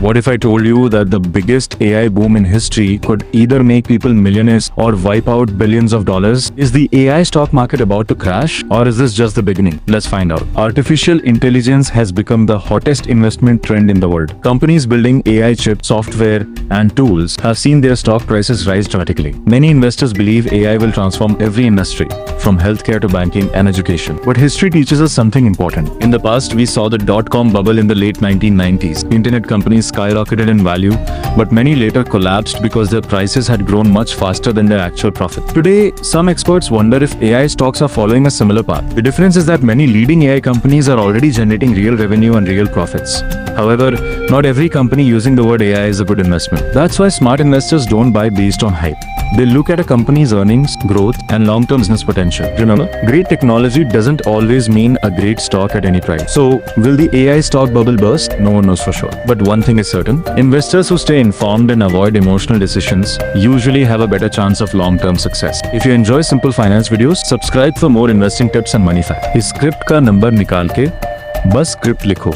What if I told you that the biggest AI boom in history could either make people millionaires or wipe out billions of dollars? Is the AI stock market about to crash, or is this just the beginning? Let's find out. Artificial intelligence has become the hottest investment trend in the world. Companies building AI chips, software, and tools have seen their stock prices rise dramatically. Many investors believe AI will transform every industry, from healthcare to banking and education. But history teaches us something important. In the past, we saw the dot-com bubble in the late 1990s. Internet companies skyrocketed in value, but many later collapsed because their prices had grown much faster than their actual profit. Today, some experts wonder if AI stocks are following a similar path. The difference is that many leading AI companies are already generating real revenue and real profits. However, not every company using the word AI is a good investment. That's why smart investors don't buy based on hype. They look at a company's earnings, growth, and long-term business potential. Remember, great technology doesn't always mean a great stock at any price. So, will the AI stock bubble burst? No one knows for sure. But one thing is certain, investors who stay informed and avoid emotional decisions usually have a better chance of long-term success. If you enjoy simple finance videos, subscribe for more investing tips and money facts. इस script का number निकाल के बस script लिखो.